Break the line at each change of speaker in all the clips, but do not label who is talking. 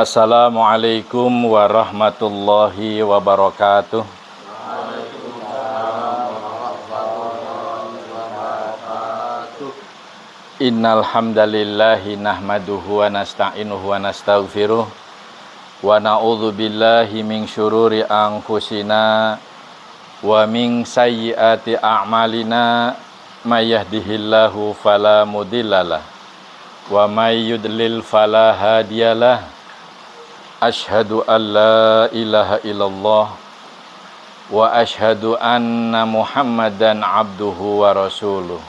Assalamualaikum warahmatullahi wabarakatuh. Innal hamdalillahi nahmaduhu wa nasta'inuhu wa nastaghfiruh wa na'udzu billahi min syururi anfusina wa min sayyiati a'malina may yahdihillahu fala mudhillalah wa may yudlil fala hadiyalah. Asyhadu an la ilaha illallah wa asyhadu anna Muhammadan abduhu wa rasuluh.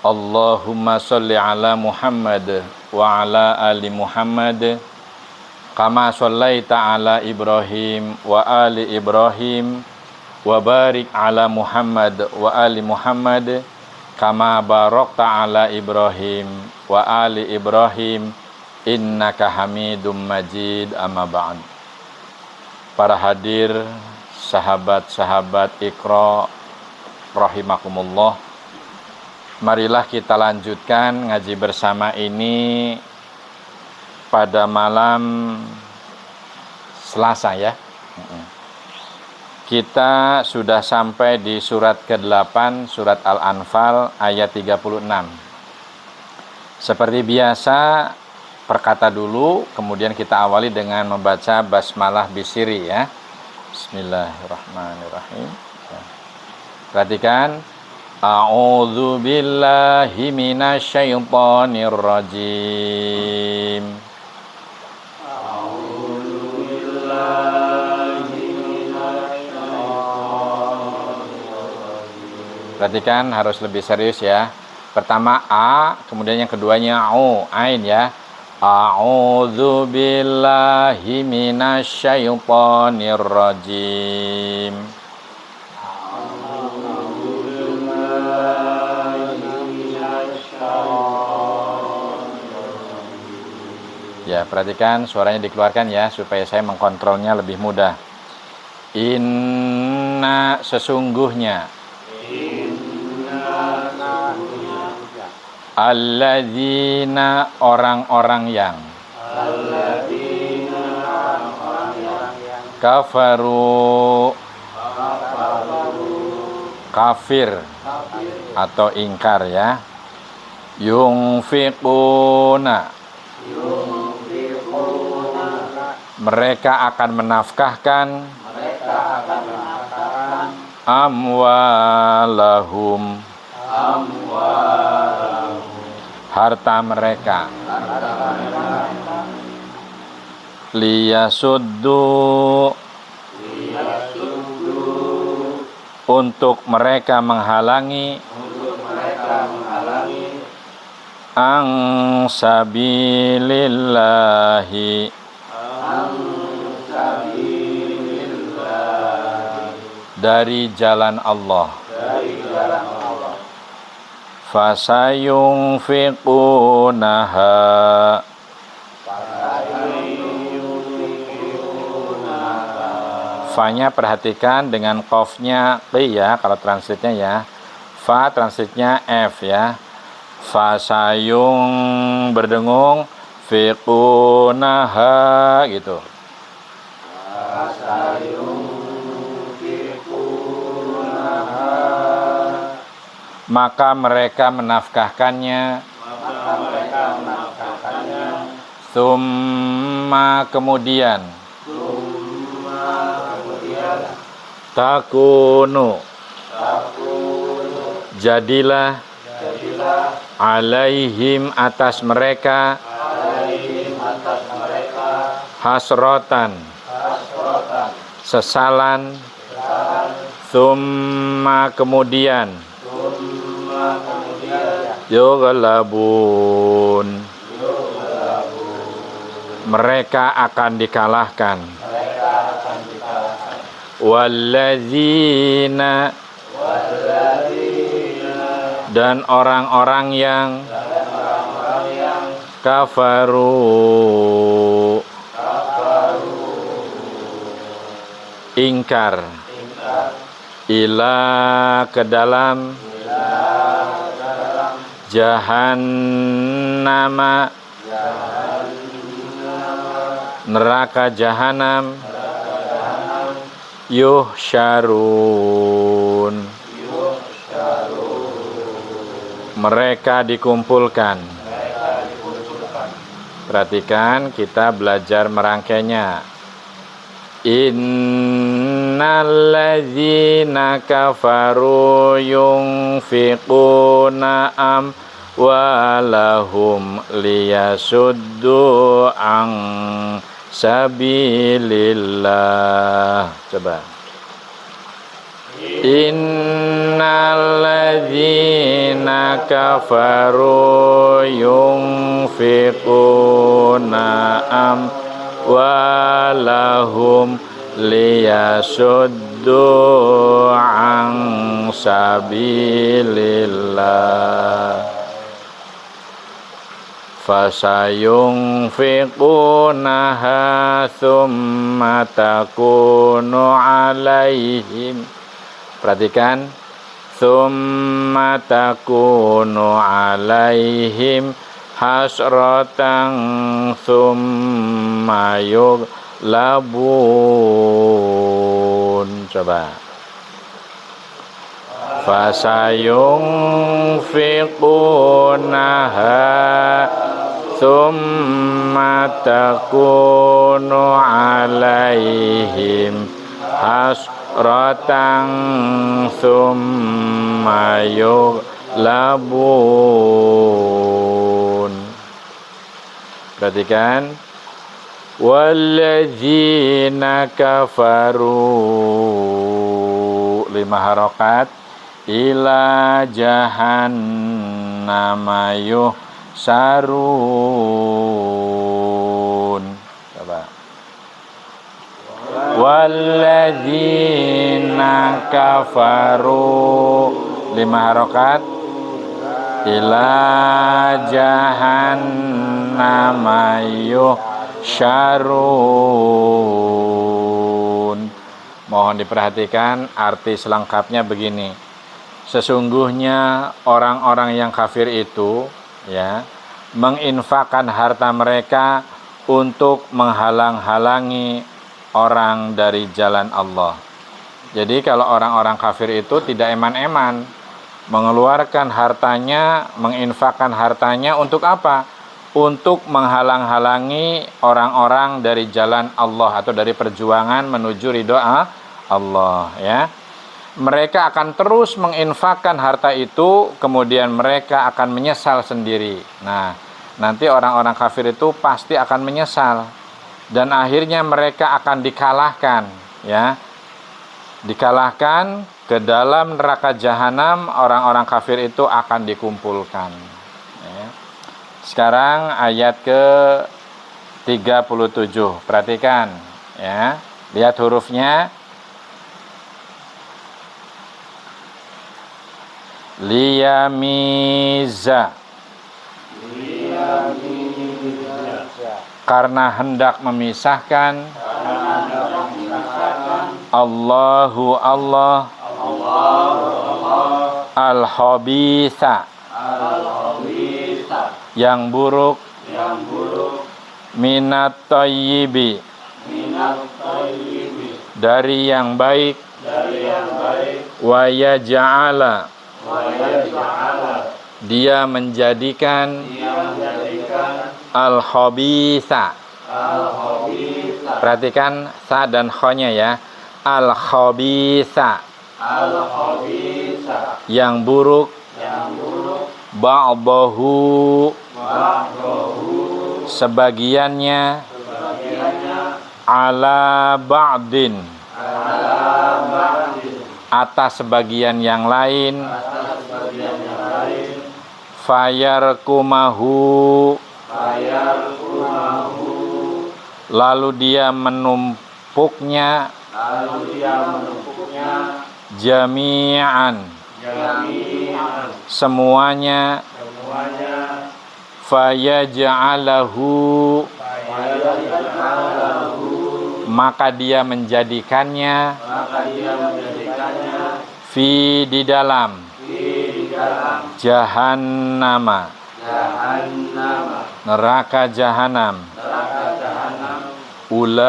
Allahumma sholli ala Muhammad wa ala ali Muhammad kama shallaita ala Ibrahim wa ali Ibrahim wa barik ala Muhammad wa ali Muhammad kama barakta ala Ibrahim wa ali Ibrahim innaka Hamidum Majid. Amma ba'd. Para hadir, sahabat-sahabat Iqra rahimakumullah, marilah kita lanjutkan ngaji bersama ini pada malam Selasa ya. Kita sudah sampai di surat ke-8, surat Al-Anfal ayat 36. Seperti biasa, perkata dulu, kemudian kita awali dengan membaca basmalah bisiri ya. Bismillahirrahmanirrahim. Perhatikan. A'udzu billahi minasyaitonir rajim. A'udzu billahi minasyaitonir rajim. Perhatikan, harus lebih serius ya. Pertama A, kemudian yang keduanya U, ain ya. A'udzu billahi minasyaitonir rajim. Ya, perhatikan suaranya dikeluarkan ya, supaya saya mengkontrolnya lebih mudah. Inna sesungguhnya. Alladzina orang-orang yang. Kafaru kafir atau ingkar ya. Yunfiquna mereka akan menafkahkan amwalahum harta mereka liyasuddu untuk mereka menghalangi ang sabilillahi dari jalan Allah. Fasayunfiqunaha fa-nya perhatikan dengan qafnya qi ya, kalau transitnya ya. Fa transitnya F ya. Fasayung berdengung fiqunaha gitu. Maka mereka menafkahkannya. Summa kemudian. Takunu jadilah alaihim atas mereka hasrotan sesalan. Summa kemudian yughlabun mereka akan dikalahkan. Walladzina dan orang-orang yang kafaru ingkar ila ke dalam jahannama neraka jahanam, yuhsyarun, mereka dikumpulkan. Perhatikan, kita belajar merangkainya. Innalladzina kafaru yunfiquna amwalahum liyasuddu an sabilillah. Coba. Innalladzina kafaru yunfiquna amwalahum liyasuddu an sabilillah fasayunfiqunaha thumma takunu alaihim. Perhatikan, thumma takunu alaihim hasratan thumma yughlabun. Coba. Fasayunfiqunaha thumma takunu alaihim hasratan thumma yughlabun. Perhatikan, walladzina kafaru, 5 harokat, ila jahannama yuhsarun. Coba. Walladzina kafaru, 5 harokat, ila jahannama yuhsarun. Mohon diperhatikan arti selengkapnya begini. Sesungguhnya orang-orang yang kafir itu ya menginfakkan harta mereka untuk menghalang-halangi orang dari jalan Allah. Jadi kalau orang-orang kafir itu tidak eman-eman mengeluarkan hartanya, menginfakkan hartanya untuk apa? Untuk menghalang-halangi orang-orang dari jalan Allah atau dari perjuangan menuju ridho Allah ya. Mereka akan terus menginfakkan harta itu, kemudian mereka akan menyesal sendiri. Nah, nanti orang-orang kafir itu pasti akan menyesal dan akhirnya mereka akan dikalahkan ya. Dikalahkan ke dalam neraka jahanam, orang-orang kafir itu akan dikumpulkan ya. Sekarang ayat ke 37. Perhatikan ya. Lihat hurufnya. Liyamiza, karena hendak memisahkan, Allahu Allah, al-khabitha, yang buruk, minat thayyibi, dari yang baik, wa yaj'ala, dia menjadikan al-khabitha. Perhatikan sa dan kha-nya ya. Al-khabitha, yang buruk, ba'dahu, sebagiannya, ala ba'din, atas sebagian yang lain, fayarkumahu, lalu dia menumpuknya, jami'an, semuanya, fayaj'alahu, maka dia menjadikannya, fi, di dalam, jahannama, neraka jahanam, Ulaika.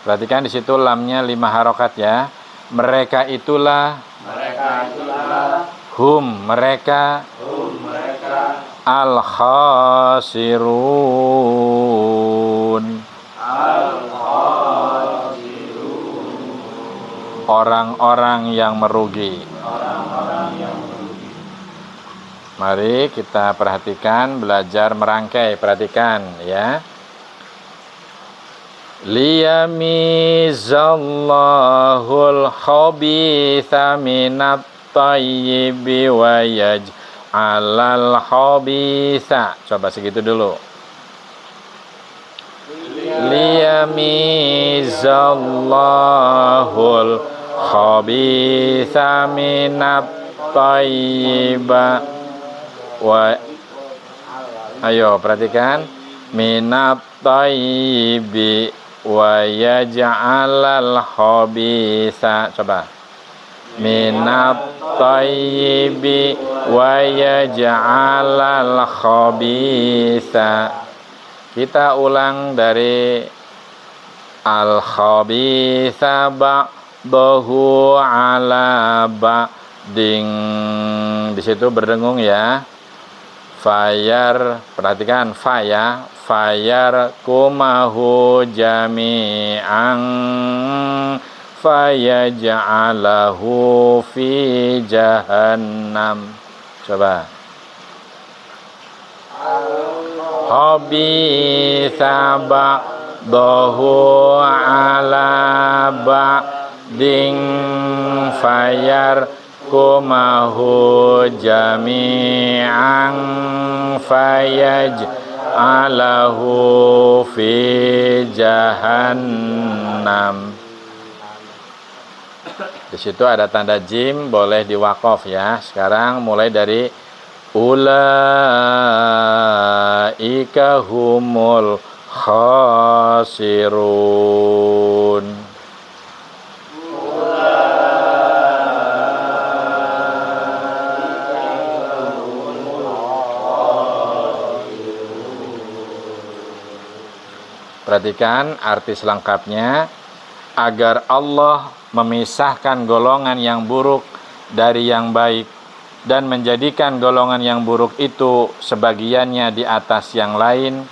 Perhatikan di situ lamnya 5 harokat ya. Mereka itulah. Hum mereka. Al-khasirun. Orang-orang yang merugi. Mari kita perhatikan, belajar merangkai. Perhatikan ya. Liyamizallahul khabitha minat tayyibi wa yaj'alal khabitha. Coba segitu dulu. Liyamizallahul khabitha minat tayyiba wa. Ayo perhatikan. Minat tayyibi wa yaj'alal khabitha. Coba. Minat tayyibi wa yaj'alal khabitha. Kita ulang dari al-khabitha ba'dahu ala ba'ding. Di situ berdengung ya. Fayar, perhatikan fa ya. Fayar kumahu jami'an fayaj'alahu fi jahannam. Coba. Khabitha ba'dahu ala ba'ding fayar kumahu jami'an fayaj'alahu fi jahannam. Di situ ada tanda jim, boleh diwaqaf ya. Sekarang mulai dari ulaika humul khasirun. Perhatikan arti selengkapnya. Agar Allah memisahkan golongan yang buruk dari yang baik dan menjadikan golongan yang buruk itu sebagiannya di atas yang lain,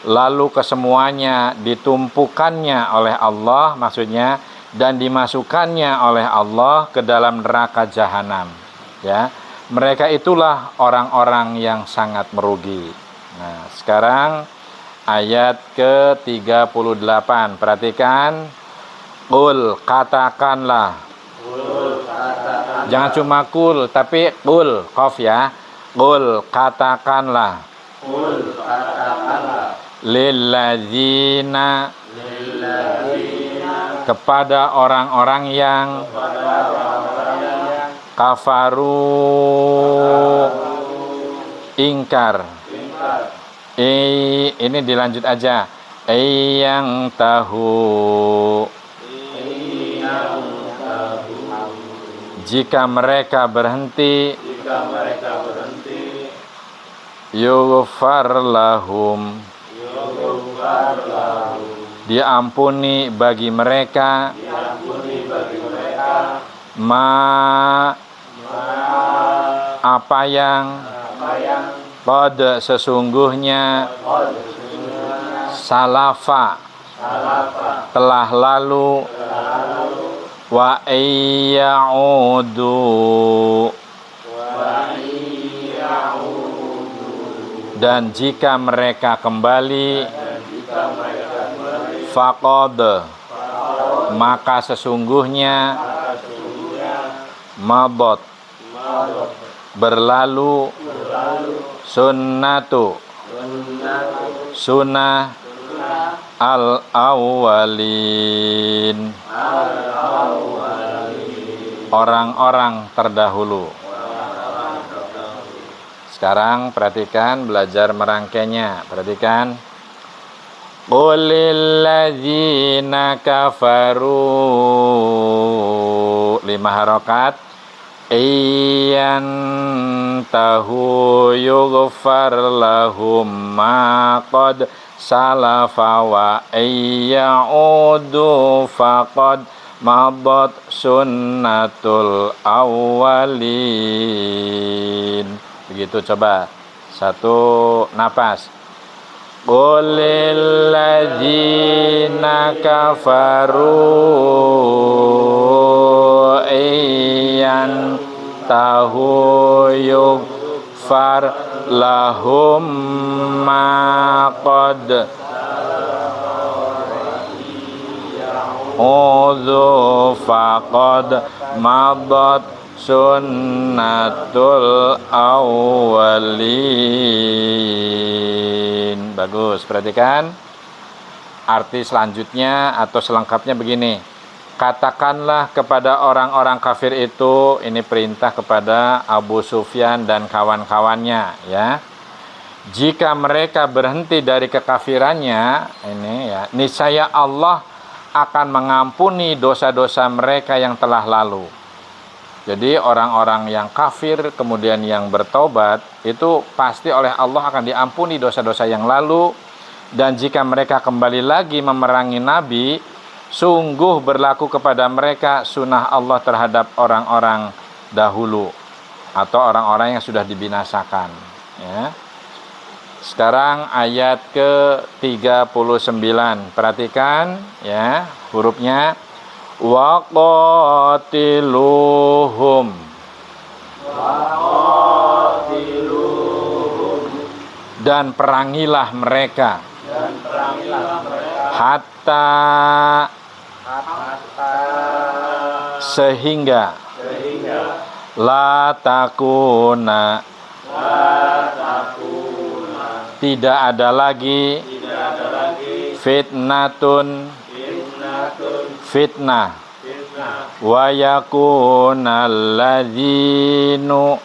lalu kesemuanya ditumpukannya oleh Allah, maksudnya, dan dimasukkannya oleh Allah ke dalam neraka jahanam ya. Mereka itulah orang-orang yang sangat merugi. Nah, sekarang ayat ke-38. Perhatikan. Qul, katakanlah. Jangan cuma kul, tapi qul, qaf ya. Qul, katakanlah. Lilladzina, kepada orang-orang yang kafaru, ingkar. Ini dilanjut aja. Yang tahu, jika mereka berhenti, yughfar lahum, diampuni bagi mereka, apa yang qad sesungguhnya salafa telah lalu, wa iyya'udu, dan jika mereka kembali, faqad, maka sesungguhnya mabot, berlalu, sunnatu, sunnah al-awwalin, orang-orang terdahulu. Sekarang perhatikan, belajar merangkainya. Perhatikan. Qulil ladzina kafaru, 5 harokat. iyantahu yughfar lahum ma qad salafa wa iyyaudu faqad madat sunnatul awwalin. Begitu, coba satu napas. Qulil ladzina kafaru iyan tahu yughfar lahum ma qad udzu faqad madat sunnatul awwalin. Bagus, perhatikan arti selanjutnya atau selengkapnya begini. Katakanlah kepada orang-orang kafir itu, ini perintah kepada Abu Sufyan dan kawan-kawannya, ya. Jika mereka berhenti dari kekafirannya, ini ya, niscaya Allah akan mengampuni dosa-dosa mereka yang telah lalu. Jadi orang-orang yang kafir kemudian yang bertobat itu pasti oleh Allah akan diampuni dosa-dosa yang lalu. Dan jika mereka kembali lagi memerangi Nabi, sungguh berlaku kepada mereka sunnah Allah terhadap orang-orang dahulu atau orang-orang yang sudah dibinasakan, ya. Sekarang ayat ke-39. Perhatikan ya hurufnya. Wa qatiluhum dan perangilah mereka hatta sehingga la takuna tidak ada lagi fitnah wa yakunal ladzinu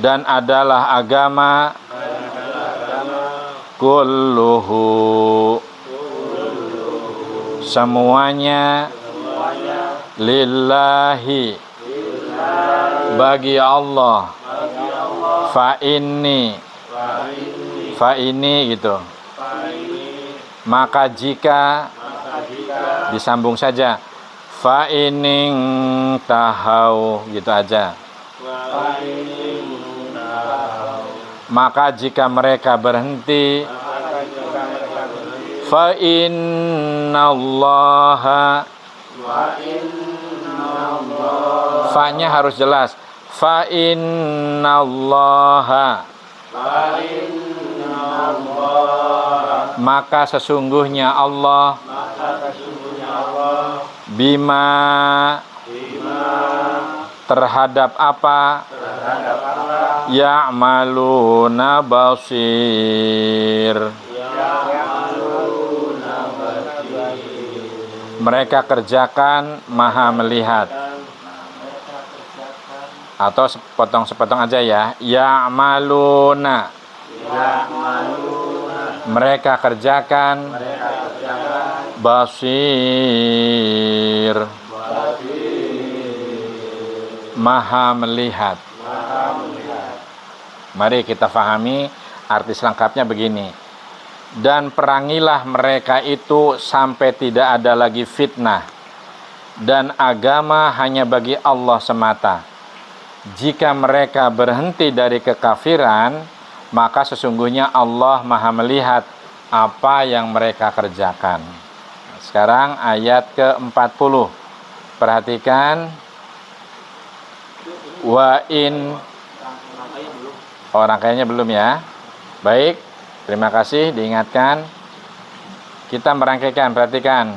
dan adalah agama kulluhu semuanya lillahi bagi Allah fa ini gitu. Maka jika disambung saja fa ining tahau gitu aja. Maka jika mereka berhenti fa innallaha fa-nya harus jelas. Fa innallaha maka sesungguhnya Allah bima terhadap apa ya'maluna basir mereka kerjakan maha melihat. Atau sepotong-sepotong aja ya. Ya'maluna mereka kerjakan basir maha melihat. Mari kita fahami arti selengkapnya begini. Dan perangilah mereka itu sampai tidak ada lagi fitnah dan agama hanya bagi Allah semata. Jika mereka berhenti dari kekafiran, maka sesungguhnya Allah maha melihat apa yang mereka kerjakan. Sekarang ayat ke-40. Perhatikan. Wa in. Orang kayaknya belum ya. Baik, terima kasih diingatkan. Kita merangkaikan, perhatikan.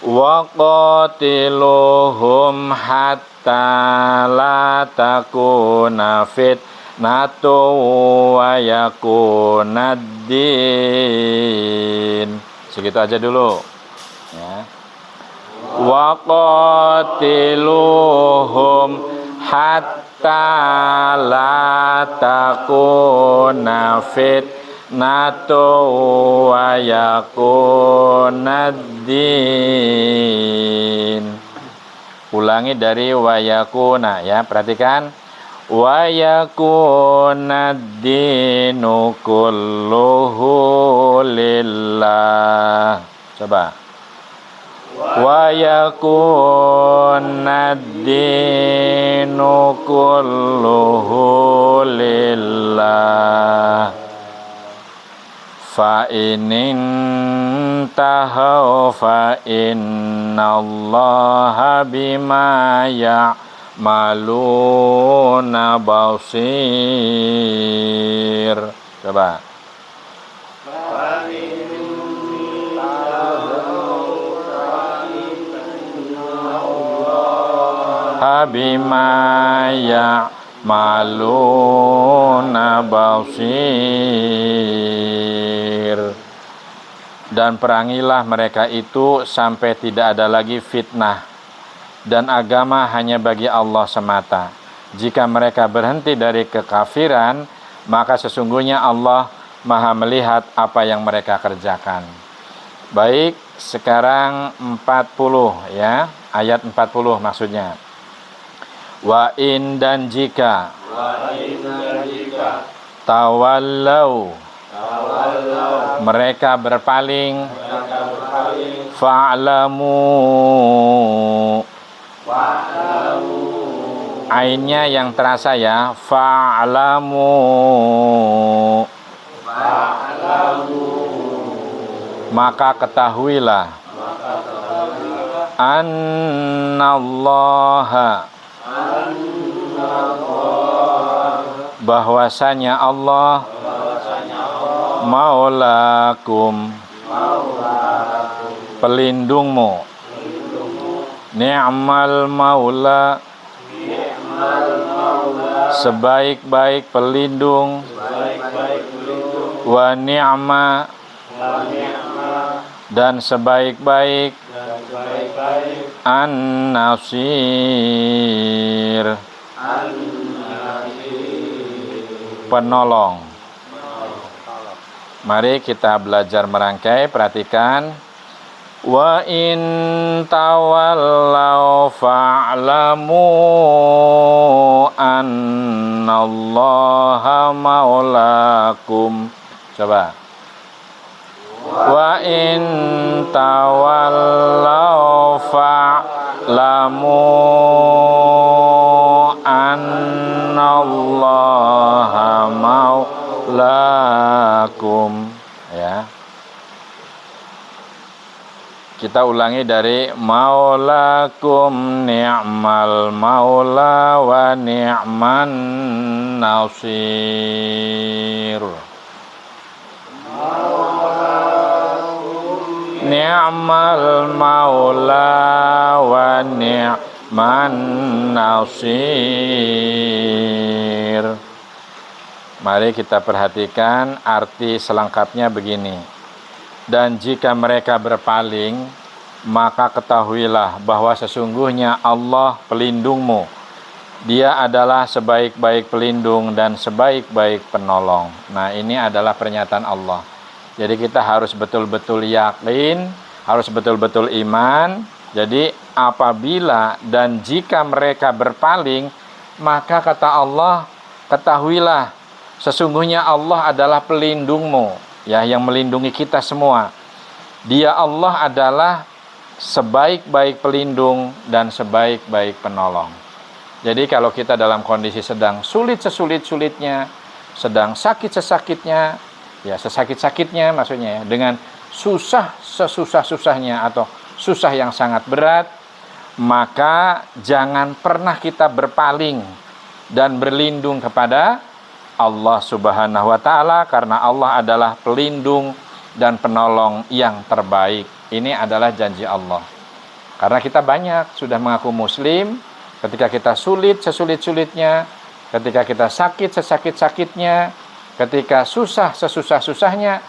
Wa qatiluhum hatta la takuna fitnatu wa yakunad din. Segitu aja dulu ya. Wa qatiluhum hatta la takuna fitnatu wa yakunaddin. Ulangi dari wa yakuna ya, perhatikan. Wa yakunaddinu kulluhu lillah. Coba. Wa yakunaddinu kulluhu lillah. Fa inin tahaw fa innallaha bima ya'maluna basir. Coba. Bima ya'maluna basir. Dan perangilah mereka itu sampai tidak ada lagi fitnah, dan agama hanya bagi Allah semata. Jika mereka berhenti dari kekafiran, maka sesungguhnya Allah Maha melihat apa yang mereka kerjakan. Baik, sekarang 40 ya, ayat 40 maksudnya. Wa in dan jika tawallau mereka berpaling, fa'lamu ainnya yang terasa ya, fa'lamu maka ketahuilah annallaha bahwasanya Allah maulakum pelindungmu, ni'mal maula sebaik-baik pelindung, wa ni'ma dan sebaik-baik an-nasir penolong. Mari kita belajar merangkai, perhatikan. Wa in tawallaw fa'lamu annallaha maulakum. Coba. Wa in tawallaw fa'lamu annallaha maulakum. Ya. Kita ulangi dari maulakum, ni'mal maula wa ni'man nasir. Ni'mal maula wa ni'man nasir. Mari kita perhatikan arti selengkapnya begini. Dan jika mereka berpaling, maka ketahuilah bahwa sesungguhnya Allah pelindungmu. Dia adalah sebaik-baik pelindung dan sebaik-baik penolong. Nah, ini adalah pernyataan Allah. Jadi kita harus betul-betul yakin, harus betul-betul iman. Jadi apabila dan jika mereka berpaling, maka kata Allah, ketahuilah sesungguhnya Allah adalah pelindungmu. Ya, yang melindungi kita semua. Dia Allah adalah sebaik-baik pelindung dan sebaik-baik penolong. Jadi kalau kita dalam kondisi sedang sulit sesulit-sulitnya, sedang sakit sesakitnya, ya sesakit-sakitnya maksudnya ya, dengan susah sesusah-susahnya atau susah yang sangat berat, maka jangan pernah kita berpaling dan berlindung kepada Allah Subhanahu wa Ta'ala, karena Allah adalah pelindung dan penolong yang terbaik. Ini adalah janji Allah. Karena kita banyak sudah mengaku muslim, ketika kita sulit sesulit-sulitnya, ketika kita sakit sesakit-sakitnya, ketika susah sesusah-susahnya,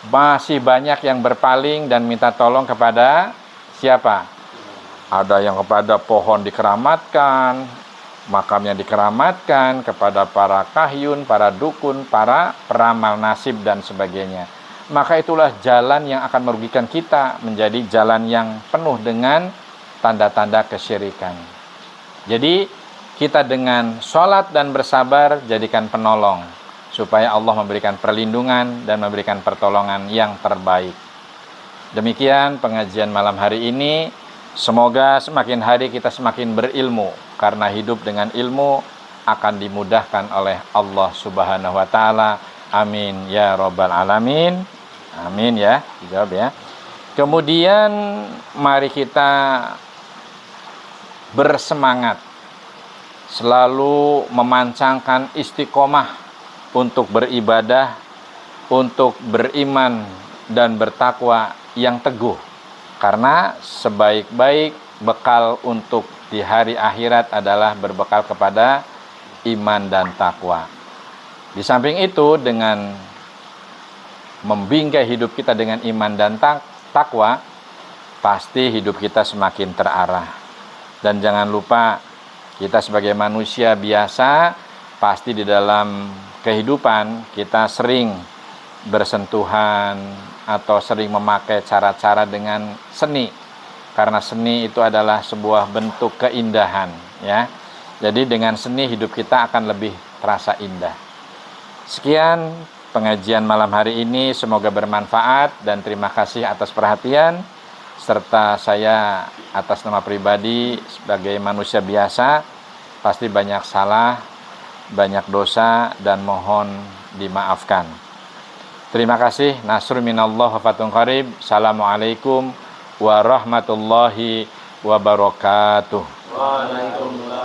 masih banyak yang berpaling dan minta tolong kepada siapa? Ada yang kepada pohon dikeramatkan, makamnya dikeramatkan, kepada para kahyun, para dukun, para peramal nasib dan sebagainya. Maka itulah jalan yang akan merugikan kita, menjadi jalan yang penuh dengan tanda-tanda kesyirikan. Jadi kita dengan sholat dan bersabar jadikan penolong, supaya Allah memberikan perlindungan dan memberikan pertolongan yang terbaik. Demikian pengajian malam hari ini. Semoga semakin hari kita semakin berilmu, karena hidup dengan ilmu akan dimudahkan oleh Allah Subhanahu wa Ta'ala. Amin ya Rabbal Alamin. Amin ya, dijawab ya. Kemudian mari kita bersemangat, selalu memancangkan istiqomah untuk beribadah, untuk beriman dan bertakwa yang teguh. Karena sebaik-baik bekal untuk di hari akhirat adalah berbekal kepada iman dan takwa. Di samping itu, dengan membingkai hidup kita dengan iman dan takwa, pasti hidup kita semakin terarah. Dan jangan lupa, kita sebagai manusia biasa, pasti di dalam kehidupan kita sering bersentuhan atau sering memakai cara-cara dengan seni, karena seni itu adalah sebuah bentuk keindahan ya. Jadi dengan seni hidup kita akan lebih terasa indah. Sekian pengajian malam hari ini, semoga bermanfaat dan terima kasih atas perhatian, serta saya atas nama pribadi sebagai manusia biasa pasti banyak salah, banyak dosa, dan mohon dimaafkan. Terima kasih. Nasrun minallah wa fatun qarib. Assalamualaikum warahmatullahi wabarakatuh. Waalaikumsalam.